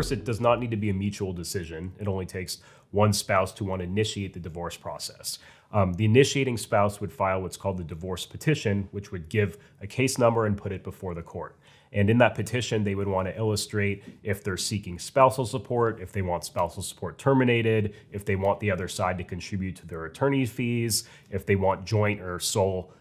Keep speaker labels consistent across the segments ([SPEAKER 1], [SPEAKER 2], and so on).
[SPEAKER 1] First, it does not need to be a mutual decision. It only takes one spouse to want to initiate the divorce process. The initiating spouse would file what's called the divorce petition, which would give a case number and put it before the court. And in that petition, they would want to illustrate if they're seeking spousal support, if they want spousal support terminated, if they want the other side to contribute to their attorney fees, if they want joint or sole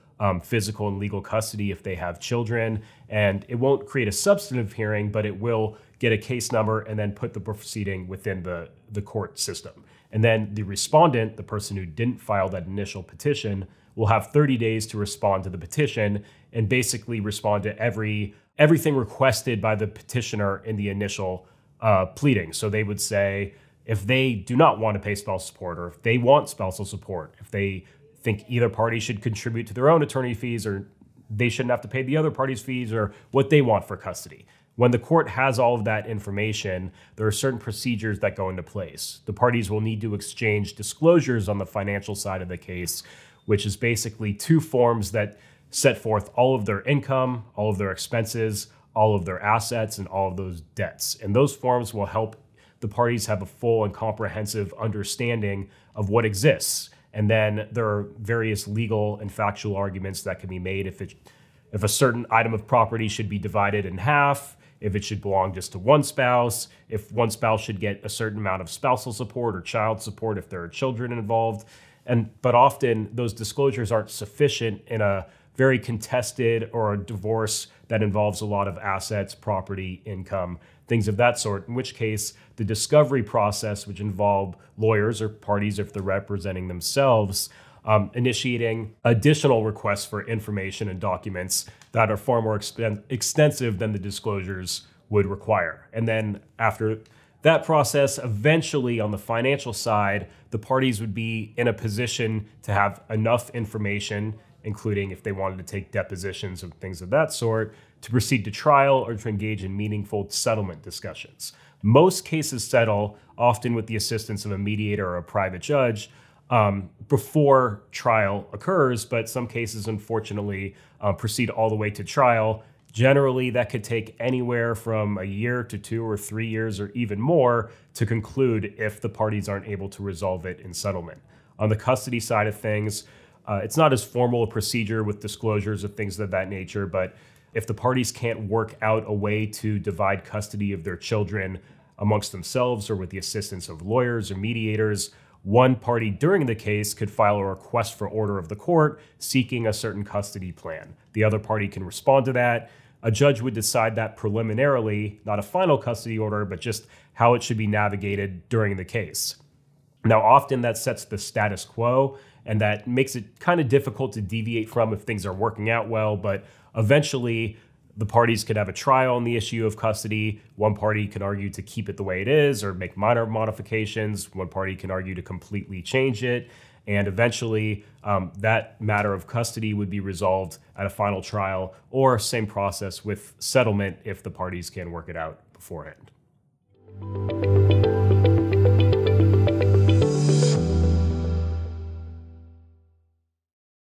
[SPEAKER 1] physical and legal custody if they have children. And it won't create a substantive hearing, but it will get a case number and then put the proceeding within the court system. And then the respondent, the person who didn't file that initial petition, will have 30 days to respond to the petition and basically respond to everything requested by the petitioner in the initial pleading. So they would say if they do not want to pay spousal support, or if they want spousal support, if they think either party should contribute to their own attorney fees, or they shouldn't have to pay the other party's fees, or what they want for custody. When the court has all of that information, there are certain procedures that go into place. The parties will need to exchange disclosures on the financial side of the case, which is basically two forms that set forth all of their income, all of their expenses, all of their assets, and all of those debts. And those forms will help the parties have a full and comprehensive understanding of what exists. And then there are various legal and factual arguments that can be made if a certain item of property should be divided in half, if it should belong just to one spouse, if one spouse should get a certain amount of spousal support or child support if there are children involved. But often those disclosures aren't sufficient in a very contested or a divorce that involves a lot of assets, property, income, things of that sort, in which case the discovery process, which involve lawyers or parties if they're representing themselves, initiating additional requests for information and documents that are far more extensive than the disclosures would require. And then after that process, eventually on the financial side, the parties would be in a position to have enough information, including if they wanted to take depositions and things of that sort, to proceed to trial or to engage in meaningful settlement discussions. Most cases settle, often with the assistance of a mediator or a private judge, before trial occurs, but some cases, unfortunately, proceed all the way to trial. Generally, that could take anywhere from a year to 2 or 3 years or even more to conclude if the parties aren't able to resolve it in settlement. On the custody side of things, it's not as formal a procedure with disclosures of things of that nature, but if the parties can't work out a way to divide custody of their children amongst themselves or with the assistance of lawyers or mediators, one party during the case could file a request for order of the court seeking a certain custody plan. The other party can respond to that. A judge would decide that preliminarily, not a final custody order, but just how it should be navigated during the case. Now, often that sets the status quo, and that makes it kind of difficult to deviate from if things are working out well, but eventually the parties could have a trial on the issue of custody. One party can argue to keep it the way it is or make minor modifications. One party can argue to completely change it. And eventually that matter of custody would be resolved at a final trial, or same process with settlement if the parties can work it out beforehand.